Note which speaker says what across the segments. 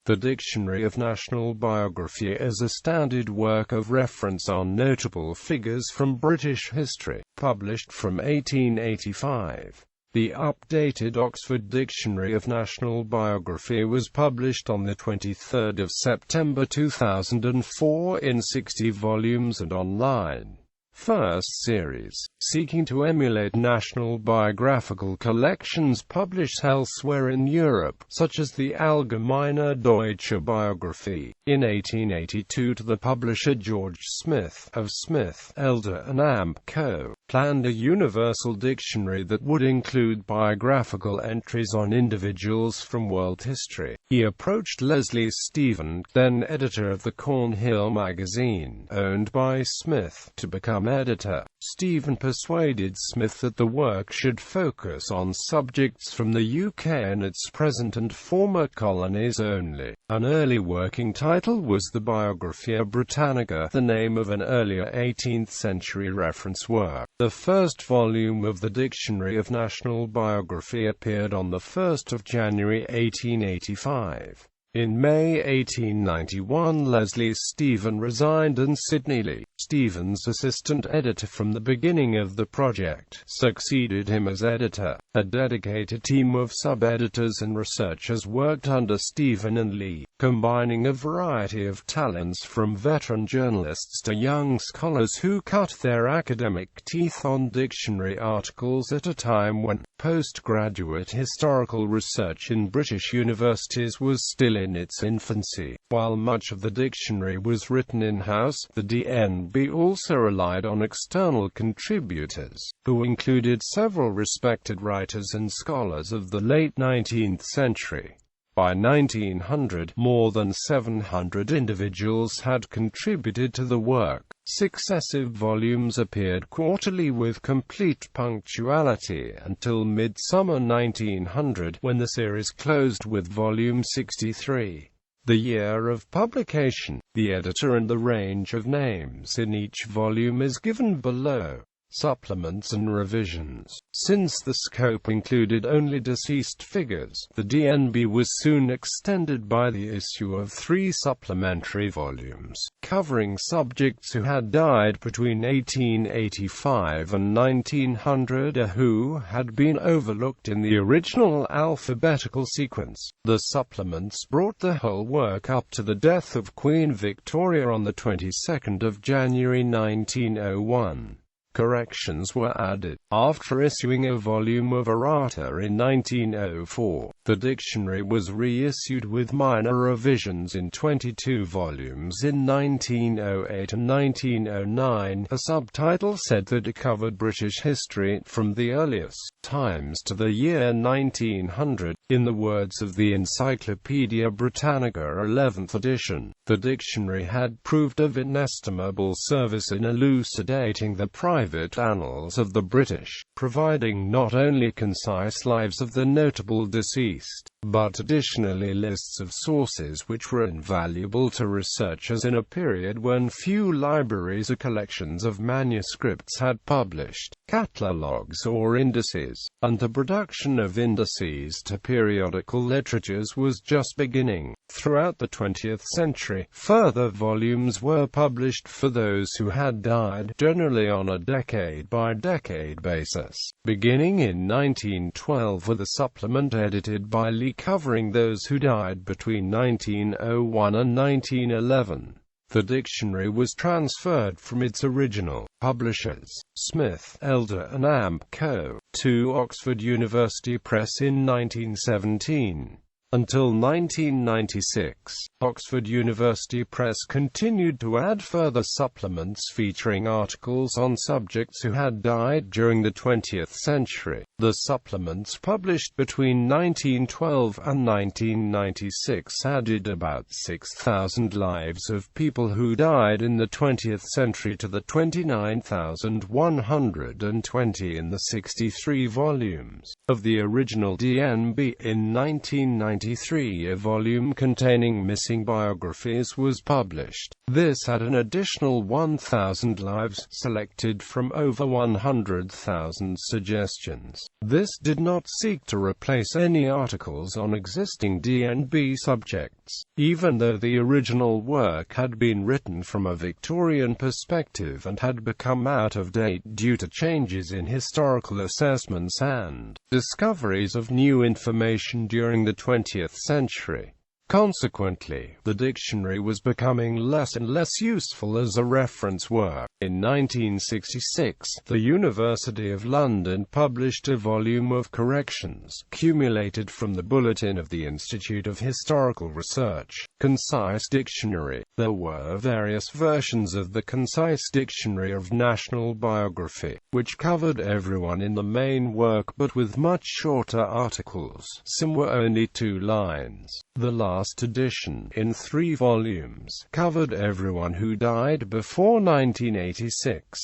Speaker 1: The Dictionary of National Biography is a standard work of reference on notable figures from British history, published from 1885. The updated Oxford Dictionary of National Biography was published on the 23rd of September 2004 in 60 volumes and online. First series, seeking to emulate national biographical collections published elsewhere in Europe, such as the Allgemeine Deutsche Biographie, in 1882 to the publisher George Smith, of Smith, Elder and Amp Co., planned a universal dictionary that would include biographical entries on individuals from world history. He approached Leslie Stephen, then editor of the Cornhill magazine, owned by Smith, to become editor. Stephen persuaded Smith that the work should focus on subjects from the UK and its present and former colonies only. An early working title was the Biographia Britannica, the name of an earlier 18th-century reference work. The first volume of the Dictionary of National Biography appeared on 1 January 1885. In May 1891, Leslie Stephen resigned and Sidney Lee, Stephen's assistant editor from the beginning of the project, succeeded him as editor. A dedicated team of sub-editors and researchers worked under Stephen and Lee, combining a variety of talents from veteran journalists to young scholars who cut their academic teeth on dictionary articles at a time when postgraduate historical research in British universities was still in its infancy. While much of the dictionary was written in-house, the DNB also relied on external contributors, who included several respected writers and scholars of the late 19th century. By 1900, more than 700 individuals had contributed to the work. Successive volumes appeared quarterly with complete punctuality until midsummer 1900, when the series closed with volume 63. The year of publication, the editor and the range of names in each volume is given below. Supplements and revisions. Since the scope included only deceased figures, the DNB was soon extended by the issue of 3 supplementary volumes, covering subjects who had died between 1885 and 1900 or who had been overlooked in the original alphabetical sequence. The supplements brought the whole work up to the death of Queen Victoria on the 22nd of January 1901. Corrections were added. After issuing a volume of errata in 1904, the dictionary was reissued with minor revisions in 22 volumes in 1908 and 1909. A subtitle said that it covered British history, from the earliest times to the year 1900. In the words of the Encyclopaedia Britannica 11th edition, the dictionary had proved of inestimable service in elucidating the private annals of the British, providing not only concise lives of the notable deceased, but additionally lists of sources which were invaluable to researchers in a period when few libraries or collections of manuscripts had published catalogues or indices, and the production of indices to periodical literatures was just beginning. Throughout the 20th century, further volumes were published for those who had died, generally on a decade-by-decade basis, beginning in 1912 with a supplement edited by Lee covering those who died between 1901 and 1911. The dictionary was transferred from its original publishers, Smith, Elder and Amp Co., to Oxford University Press in 1917. Until 1996, Oxford University Press continued to add further supplements featuring articles on subjects who had died during the 20th century. The supplements published between 1912 and 1996 added about 6,000 lives of people who died in the 20th century to the 29,120 in the 63 volumes of the original DNB. In 1996, 1993, a volume containing missing biographies was published. This had an additional 1,000 lives, selected from over 100,000 suggestions. This did not seek to replace any articles on existing DNB subjects, even though the original work had been written from a Victorian perspective and had become out of date due to changes in historical assessments and discoveries of new information during the 20th century. Consequently, the dictionary was becoming less and less useful as a reference work. In 1966, the University of London published a volume of corrections, accumulated from the Bulletin of the Institute of Historical Research, Concise Dictionary. There were various versions of the Concise Dictionary of National Biography, which covered everyone in the main work but with much shorter articles. Some were only 2 lines. The last edition, in 3 volumes, covered everyone who died before 1986.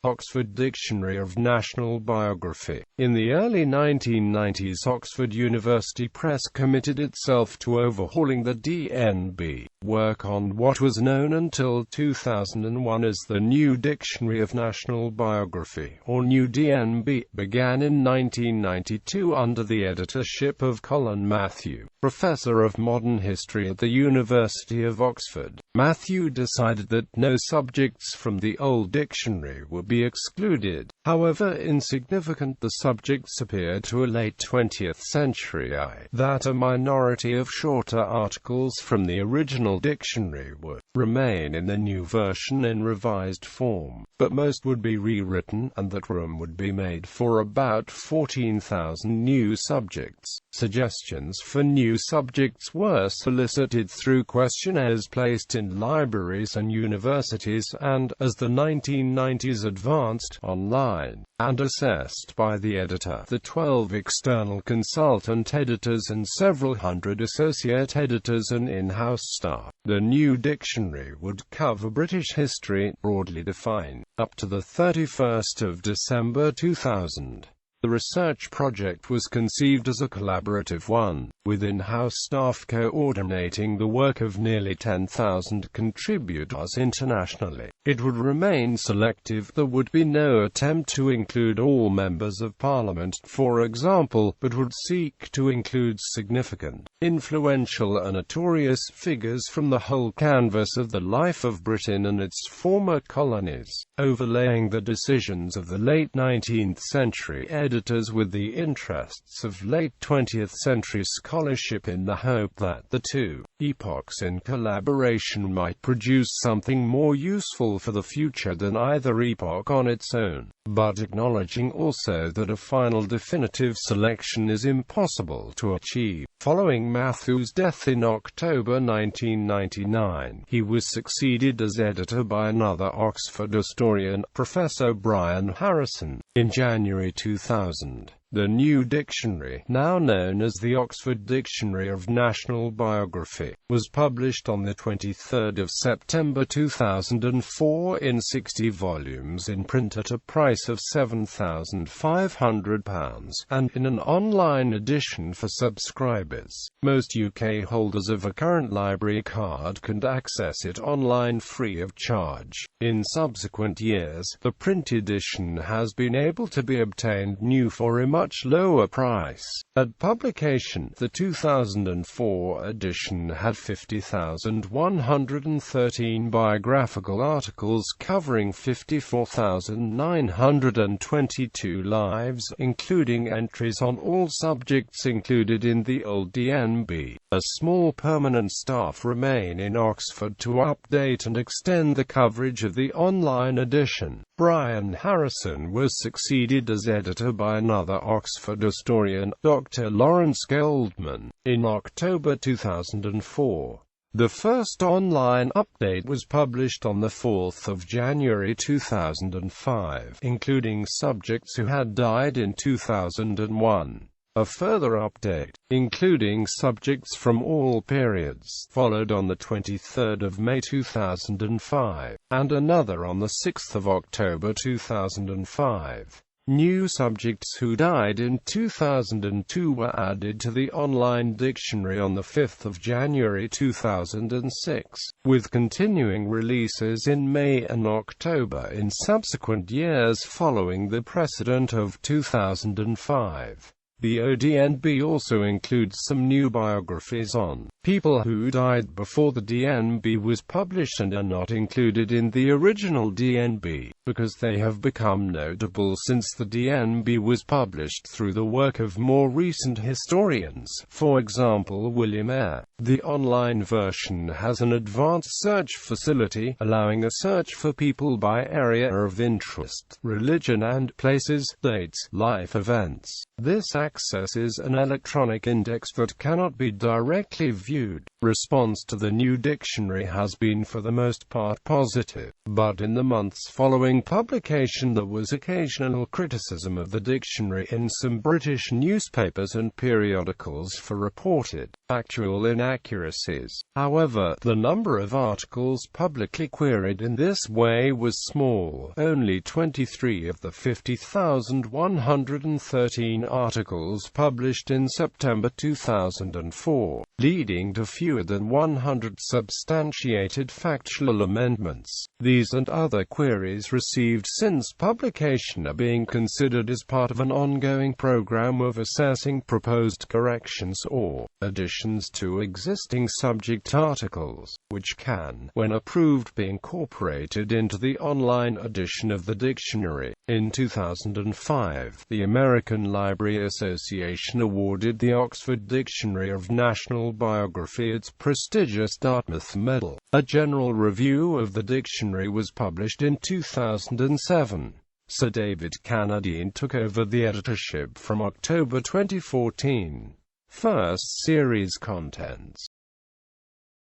Speaker 1: Oxford Dictionary of National Biography. In the early 1990s, Oxford University Press committed itself to overhauling the DNB work on what was known until 2001 as the New Dictionary of National Biography, or New DNB, began in 1992 under the editorship of Colin Matthew, Professor of Modern History at the University of Oxford. Matthew decided that no subjects from the old dictionary would be excluded, however insignificant the subjects appear to a late 20th century eye, that a minority of shorter articles from the original dictionary would remain in the new version in revised form, but most would be rewritten, and that room would be made for about 14,000 new subjects. Suggestions for new subjects were solicited through questionnaires placed in libraries and universities and, as the 1990s advanced, online, and assessed by the editor, the 12 external consultant editors and several hundred associate editors and in-house staff. The new dictionary would cover British history, broadly defined, up to the 31st of December 2000. The research project was conceived as a collaborative one, with in-house staff coordinating the work of nearly 10,000 contributors internationally. It would remain selective. There would be no attempt to include all members of Parliament, for example, but would seek to include significant, influential and notorious figures from the whole canvas of the life of Britain and its former colonies, overlaying the decisions of the late 19th century editors with the interests of late 20th century scholarship, in the hope that the two epochs in collaboration might produce something more useful for the future than either epoch on its own, but acknowledging also that a final definitive selection is impossible to achieve. Following Matthew's death in October 1999, he was succeeded as editor by another Oxford historian, Professor Brian Harrison, in January 2000. The new dictionary, now known as the Oxford Dictionary of National Biography, was published on the 23rd of September 2004 in 60 volumes in print at a price of £7,500, and in an online edition for subscribers. Most UK holders of a current library card can access it online free of charge. In subsequent years, the print edition has been able to be obtained new for a much lower price. At publication, the 2004 edition had 50,113 biographical articles covering 54,922 lives, including entries on all subjects included in the old DNB. A small permanent staff remain in Oxford to update and extend the coverage of the online edition. Brian Harrison was succeeded as editor by another Oxford historian, Dr. Lawrence Goldman, in October 2004. The first online update was published on the 4th of January 2005, including subjects who had died in 2001. A further update, including subjects from all periods, followed on the 23rd of May 2005, and another on the 6th of October 2005. New subjects who died in 2002 were added to the online dictionary on 5 January 2006, with continuing releases in May and October in subsequent years following the precedent of 2005. The ODNB also includes some new biographies on people who died before the DNB was published and are not included in the original DNB, because they have become notable since the DNB was published through the work of more recent historians, for example William Eyre. The online version has an advanced search facility, allowing a search for people by area of interest, religion and places, dates, life events. This accesses an electronic index that cannot be directly viewed. Response to the new dictionary has been for the most part positive, but in the months following publication there was occasional criticism of the dictionary in some British newspapers and periodicals for reported factual inaccuracies. However, the number of articles publicly queried in this way was small. Only 23 of the 50,113 articles published in September 2004, leading to fewer than 100 substantiated factual amendments. These and other queries received since publication are being considered as part of an ongoing program of assessing proposed corrections or additions to existing subject articles, which can, when approved, be incorporated into the online edition of the dictionary. In 2005, the American Library Association awarded the Oxford Dictionary of National Biography its prestigious Dartmouth Medal. A general review of the dictionary was published in 2007. Sir David Carnadine took over the editorship from October 2014. First series contents.